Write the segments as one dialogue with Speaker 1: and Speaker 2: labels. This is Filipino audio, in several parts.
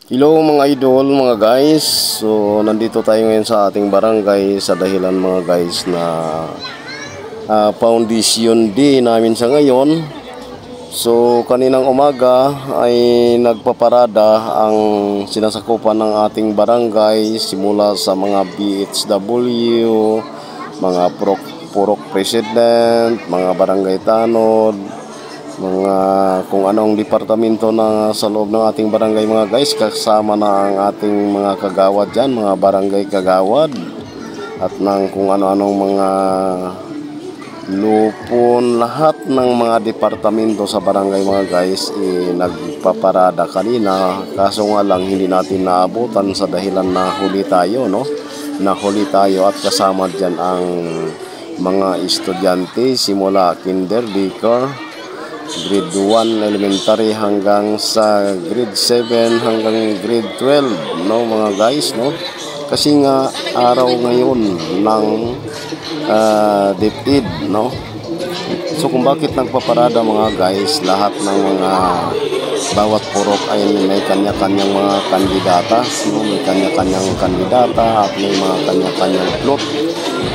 Speaker 1: Hello mga idol, mga guys. So nandito tayo ngayon sa ating barangay sa dahilan mga guys na foundation day namin sa ngayon. So kaninang umaga ay nagpaparada ang sinasakupan ng ating barangay simula sa mga BHW, mga purok president, mga barangay tanod, mga kung anong departamento na sa loob ng ating barangay mga guys, kasama na ang ating mga kagawad dyan, mga barangay kagawad at ng kung ano-anong mga lupon, lahat ng mga departamento sa barangay mga guys nagpaparada kanina, kaso nga lang hindi natin naabutan sa dahilan na huli tayo, no? Nahuli tayo at kasama dyan ang mga estudyante simula kinder, daycare, grade 1 elementary hanggang sa grade 7 hanggang grade 12, no mga guys, no? Kasi nga araw ngayon ng DepEd, no? So kung bakit nagpaparada mga guys, lahat ng mga bawat purok ay may kanya-kanyang mga kandidata, no? May kanya-kanyang kandidata at may mga kanya-kanyang plot.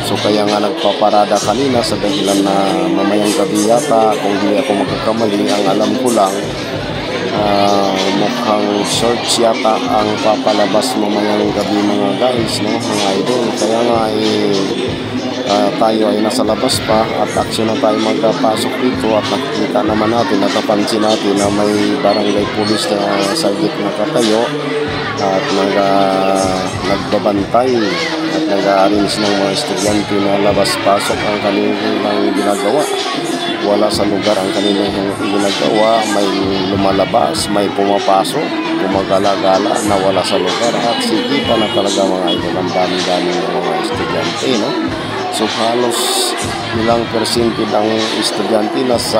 Speaker 1: So kaya nga nagpaparada kanina sa dahilan na mamayang gabi yata, kung hindi ako magkakamali, ang alam ko lang mukhang search yata ang papalabas mamayang gabi mga guys, no mga idol. Kaya nga tayo ay nasa labas pa at aksyon na tayo magpasok dito at nakikita naman natin, natapansin natin na may barangay police na sa gitna katayo at nagbabantay at nag-a-arrange ng mga estudyante na labas-pasok ang kanilang ginagawa. Wala sa lugar ang kanilang ginagawa, may lumalabas, may pumapasok, gumagala-gala na wala sa lugar at sikita na talaga mga idol, ang dami-dami ng mga estudyante, no? So halos ilang percentage ang estudyante, nasa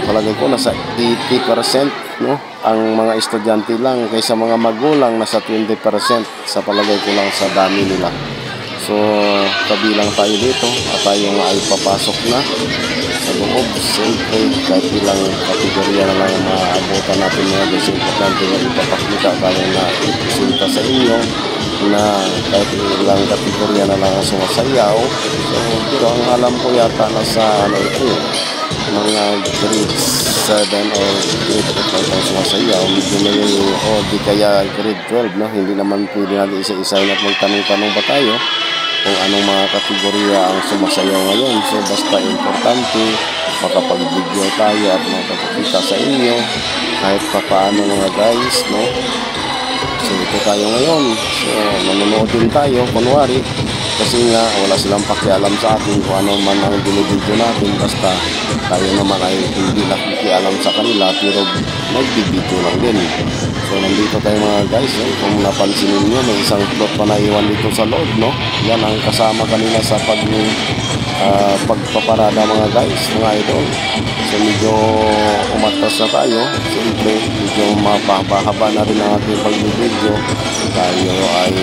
Speaker 1: palagay ko nasa 80%, no? Ang mga estudyante lang kaysa mga magulang nasa 20% sa palagay ko lang sa dami nila. So kabilang tayo dito at tayo nga ay papasok na sa loob. Siyempre kahit ilang kategorya na lang maabutan natin mga guys, importante na ipapakita tayo na ipresenta sa inyo na kahit ilang kategorya na lang ang sumasayaw. So pero ang alam ko yata nasa ito, mga grade 7 or grade 8 ang sumasayaw, medyo may o di kaya grade 12, no? Hindi naman pwede natin isa-isahin at magtanong-tanong pa tayo kung anong mga kategorya ang sumasayaw ngayon. So basta importante makapag-video tayo at makapagkita sa inyo kahit pa paano mga guys, no? So ito tayo ngayon, so nanonood din tayo kunwari kasi nga wala silang pakialam sa atin kung ano man ang binibidyo natin, basta tayo naman ay hindi nakikialam sa kanila pero nagbibidyo lang din. So nandito tayo mga guys, kung napansin niyo may isang plot pa na iwan dito sa loob, no? Yan ang kasama kanina sa pagpaparada mga guys, mga idol. So medyo umatras na tayo, siyempre medyo mapahaba na rin ang ating pagbibidyo. Tayo ay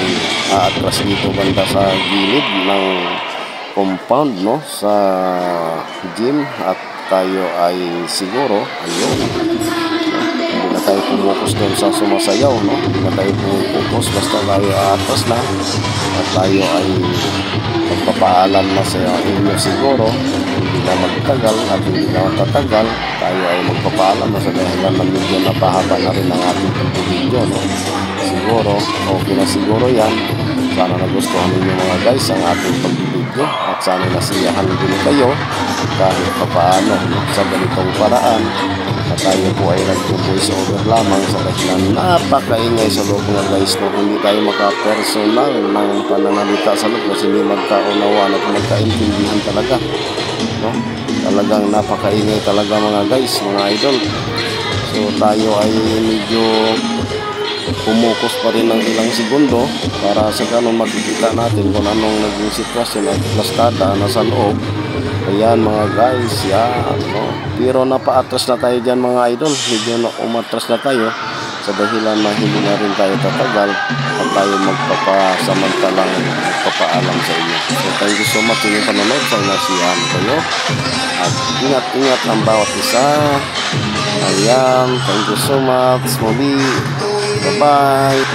Speaker 1: aatras dito banda sa gilid ng compound, no, sa gym at tayo ay siguro ayun, hindi na tayo pumukus doon sa sumasayaw, no? Hindi na tayo pumukus, basta tayo aatras na at tayo ay magpapaalam na sa inyo siguro. Hindi na magtagal at hindi na matatagal, tayo ay magpapaalam na sa dahilan na medyo napahaba na rin ang ating video, no? Siguro okay na siguro yan. Sana nagustuhan ninyo mga guys ang ating pagbibideo at sana nasiyahan din kayo kahit papaano sa ganitong paraan at tayo po ay nag-voice over lamang sa dahilan napakaingay sa loob mga guys, no? Hindi tayo makapersonal ng pananalita sa loob kasi hindi magkaunawaan at magkaintindihan talaga, no? Talagang napakaingay talaga mga guys, mga idol. So tayo ay medyo pumukus pa rin ng ilang segundo para sa ganun makikita natin kung anong naging sitwasyon at plastada na sa loob. Ayan mga guys, yan, no? Pero napaatras na tayo dyan mga idol, medyo umatras na tayo sa dahilan na hindi na rin tayo tatagal at tayo magpapasamantalang magpapaalam sa inyo. So thank you so much sa inyong panonood, sa inasiyahan kayo at ingat-ingat ang bawat isa. Ayan, thank you so much. Muli, bye-bye. Bye!